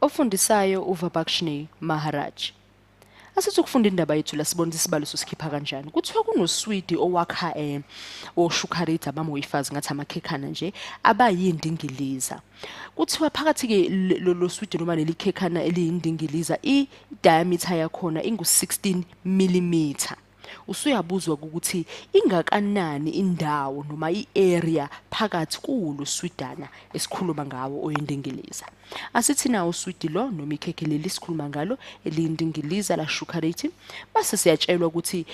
Ofundisayo uVibhakshni Maharaj. Asithi ukufunda indaba yethu la sibona isibalo sosikhipha kanjani. Kuthiwa kunoswidi owakha oShukarita abamoyifazi ngathi amakhekhana nje abayindingiliza. Kuthiwa phakathi ke lo swidi noma leli khekhana eliyindingiliza i-diameter yakhona ingu-16 millimeter. Usuyabuzwa ukuthi ingakanani indawo noma i-area phakathi kulo swidana esikhuluma ngawo oyindingiliza. Asithi nawo uswidi lo noma ikhekhe leli sikhuluma ngalo eliyindingiliza la Shukariti base siyatshelwa ukuthi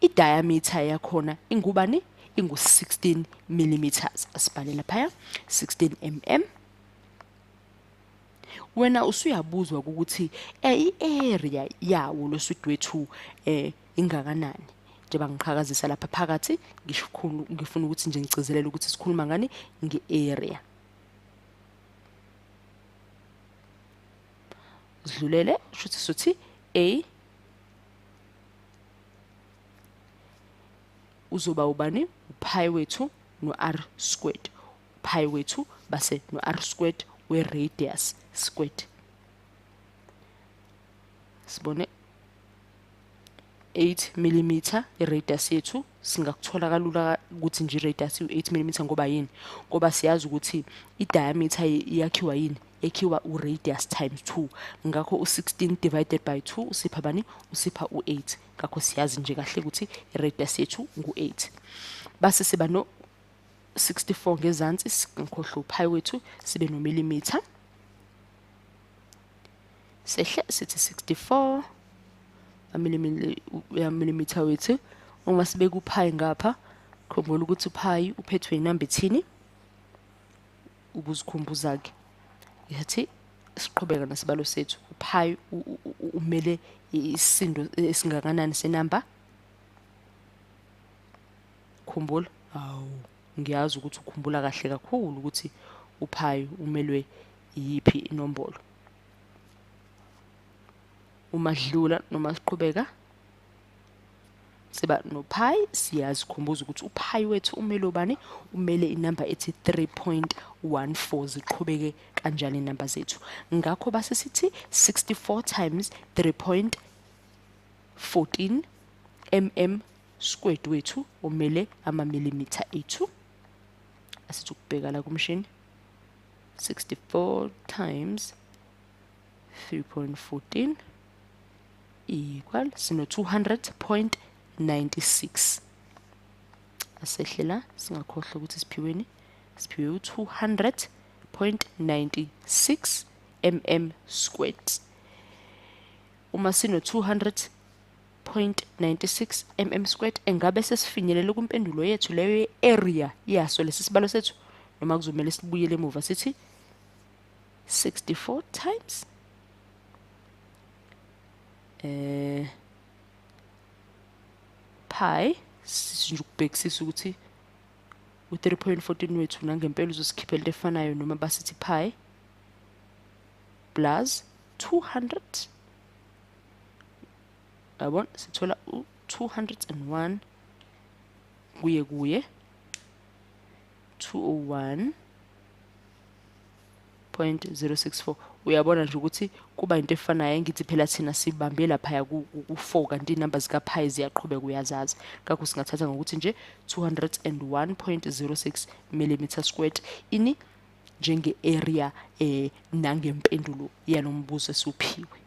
i-diameter yakhona ingubani ingu-16 millimeters. Asibhale lapha 16 mm. Wena usuyabuzwa ukuthi i-area yawo lo swidi wethu ingakanani. Njengoba ngiqhakazisa lapha phakathi ngifuna ukuthi nje ngicizelele ukuthi sikhuluma ngani nge-area. Sidlulele shuthi sothi A uzoba ubani pi wethu no r squared. Pi wethu base no r squared we radius squared. Sibone 8 mm iradius yethu singakuthola kalula ukuthi nje iradius u8 mm ngoba yini? Ngoba siyazi ukuthi i-diameter yakhiwa yini? Ekhiwa u-radius times 2. Ngakho u16 divided by 2 usipha bani? Usipha u8. Ngakho siyazi nje kahle ukuthi iradius yethu ngu8. Base siba no 64 ngezansi ngikhohle upi wethu sibe no millimeter. Sehle sithi 64 millimeter wethu uma sibeka upi ngapha khumbula ukuthi upi uphethwe inamba ethini ubuzikhumbuza ke yathi siqhubeka nesibalo sethu upi umele isindo esingakanani senamba khumbula ngiyazi ukuthi ukhumbula kahle kakhulu ukuthi upi umelwe yipi inombolo. Uma dlula noma siqhubeka siba no pi siyazi khumbuza ukuthi upi wethu umele ubani umele inamba ethi 3.14 ziqhubeke kanjani inamba zethu. Ngakho base sithi 64 times 3.14 mm squared wethu umele ama millimeter ethu. Asithi ukubheka la kumshini 64 times 3.14 equal sino 200.96. Asehlela singakhohlwa ukuthi siphiweni siphiwe 200.96 mm squared. Uma sino 200.96 mm squared engabe sesifinyelela kumpendulo yethu leyo area yaso lesibalo sethu noma kuzomela sibuyele emuva sithi 64 times pi sinje ukubhekisisa ukuthi u3.14 wethu nangempela uzosikhiphela into efanayo noma basithi pi plus 200 yabona sithola u201 kuye 201.064. Uyabona nje ukuthi kuba into efanayo ngithi phela thina sibambe lapha ku4 kanti inamba zika pi ziyaqhubeka uyazazi. Ngakho singathatha ngokuthi nje 201.06 mm squared ini njenge area nangempendulo yalombuzo esuphiwe.